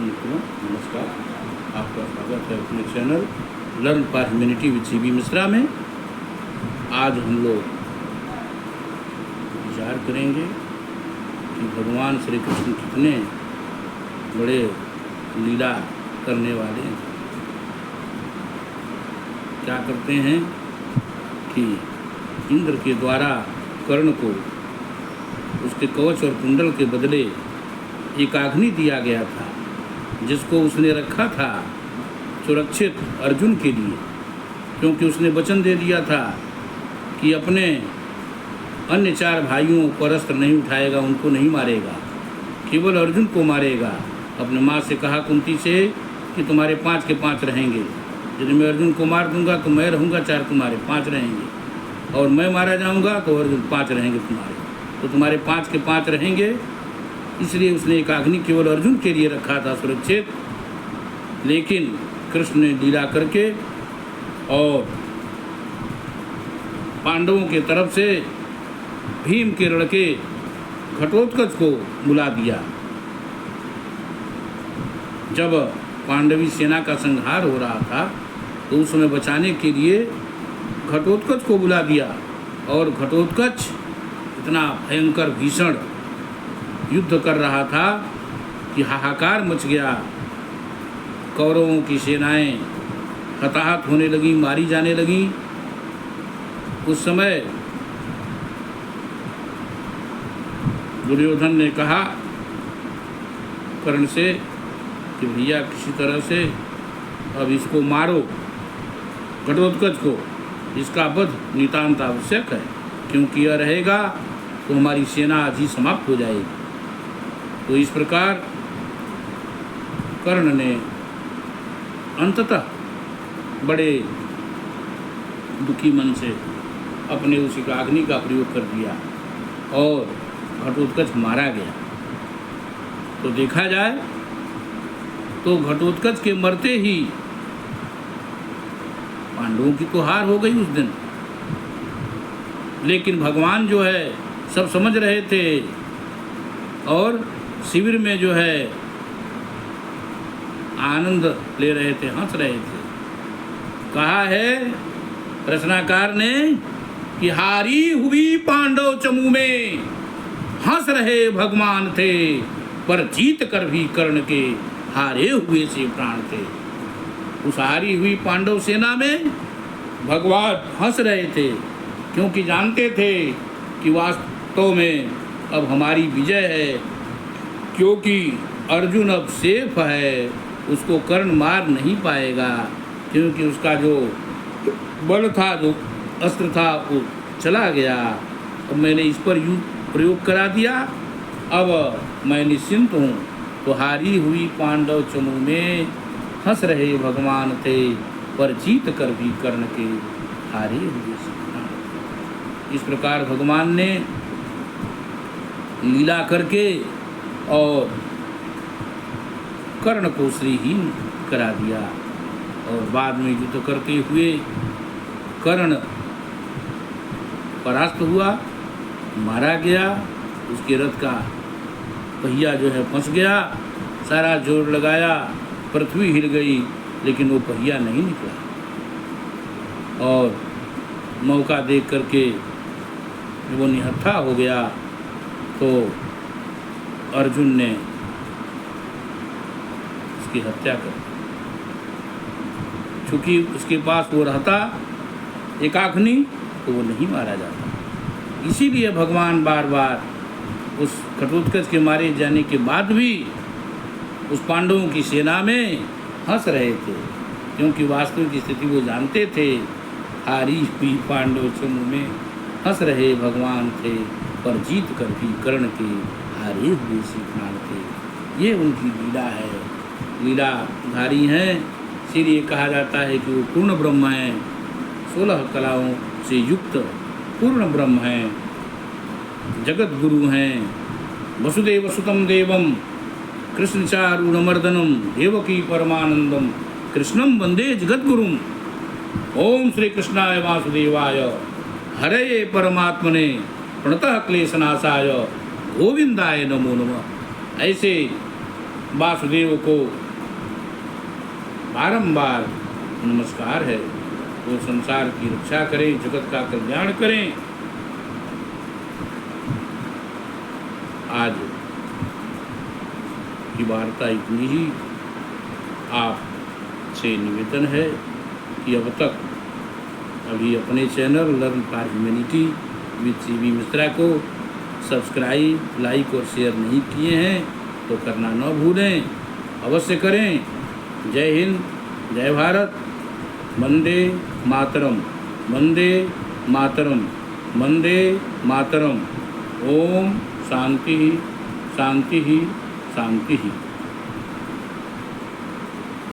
मित्रों नमस्कार। आपका स्वागत है अपने channel learn for humanity with CB Mishra में। आज हम लोग विचार करेंगे कि भगवान श्री कृष्ण कितने बड़े लीला करने वाले हैं। क्या करते हैं कि इंद्र के द्वारा कर्ण को उसके कवच और कुंडल के बदले एक अग्नि दिया गया था, जिसको उसने रखा था सुरक्षित अर्जुन के लिए, क्योंकि उसने वचन दे दिया था कि अपने अन्य 4 भाइयों पर अस्त्र नहीं उठाएगा, उनको नहीं मारेगा, केवल अर्जुन को मारेगा। अपने माँ से कहा कुंती से कि तुम्हारे 5 के 5 रहेंगे, यदि मैं अर्जुन को मार दूंगा तो मैं रहूँगा 4, तुम्हारे 5 रहेंगे, और मैं मारा जाऊँगा तो अर्जुन 5 रहेंगे तुम्हारे, तो तुम्हारे 5 के 5 रहेंगे। इसलिए उसने एक अग्नि केवल अर्जुन के लिए रखा था सुरक्षित। लेकिन कृष्ण ने लीला करके और पांडवों के तरफ से भीम के लड़के घटोत्कच को बुला दिया। जब पांडवी सेना का संहार हो रहा था तो उस समय बचाने के लिए घटोत्कच को बुला दिया, और घटोत्कच इतना भयंकर भीषण युद्ध कर रहा था कि हाहाकार मच गया। कौरवों की सेनाएं हताहत होने लगी, मारी जाने लगी। उस समय दुर्योधन ने कहा कर्ण से कि भैया किसी तरह से अब इसको मारो, घटोत्कच को, इसका वध नितांत आवश्यक है, क्योंकि यह रहेगा तो हमारी सेना आज ही समाप्त हो जाएगी। तो इस प्रकार कर्ण ने अंततः बड़े दुखी मन से अपने उसी अग्नि का प्रयोग कर दिया और घटोत्कच मारा गया। तो देखा जाए तो घटोत्कच के मरते ही पांडवों की तो हार हो गई उस दिन। लेकिन भगवान जो है सब समझ रहे थे और शिविर में जो है आनंद ले रहे थे, हंस रहे थे। कहा है रचनाकार ने कि हारी हुई पांडव चमू में हंस रहे भगवान थे, पर जीत कर भी कर्ण के हारे हुए से प्राण थे। उस हारी हुई पांडव सेना में भगवान हंस रहे थे, क्योंकि जानते थे कि वास्तव में अब हमारी विजय है, क्योंकि अर्जुन अब सेफ है, उसको कर्ण मार नहीं पाएगा, क्योंकि उसका जो बल था, जो अस्त्र था, वो चला गया। अब मैंने इस पर प्रयोग करा दिया, अब मैं निश्चिंत हूँ। तो हारी हुई पांडव चमू में हंस रहे भगवान थे, पर जीत कर भी कर्ण के हारे हुए से। इस प्रकार भगवान ने लीला करके और कर्ण को श्रीहीन करा दिया, और बाद में युद्ध करते हुए कर्ण परास्त हुआ, मारा गया। उसके रथ का पहिया जो है फंस गया, सारा जोर लगाया, पृथ्वी हिल गई, लेकिन वो पहिया नहीं निकला। और मौका देख करके वो निहत्था हो गया, तो अर्जुन ने उसकी हत्या कर दी। चूँकि उसके पास वो रहता एकाग्नि, तो वो नहीं मारा जाता। इसीलिए भगवान बार बार उस घटोत्कच के मारे जाने के बाद भी उस पांडवों की सेना में हंस रहे थे, क्योंकि वास्तविक स्थिति वो जानते थे। हारी हुई पांडव चमू में हंस रहे भगवान थे, पर जीत कर भी कर्ण के हारे हुए से प्राण थे। ये उनकी लीला है, लीलाधारी हैं। इसीलिए कहा जाता है कि वो पूर्ण ब्रह्म हैं, 16 कलाओं से युक्त पूर्ण ब्रह्म हैं, जगत गुरु हैं। वसुदेव सुतम देवम कृष्ण चारूणमर्दनम देवकी परमानंदम कृष्णम वंदे जगत गुरुम। ओम श्री कृष्णाय वासुदेवाय हरे परमात्मने प्रणतः क्लेशनाशाय गोविंदाय नमो नमः। ऐसे वासुदेव को बारंबार नमस्कार है। वो संसार की रक्षा करें, जगत का कल्याण करें। आज की वार्ता इतनी ही। आपसे निवेदन है कि अब तक अभी अपने channel learn for humanity with CV Mishra को सब्सक्राइब, लाइक और शेयर नहीं किए हैं तो करना न भूलें, अवश्य करें। जय हिंद, जय भारत, वंदे मातरम, वंदे मातरम, वंदे मातरम। ओम शांति शांति शांति।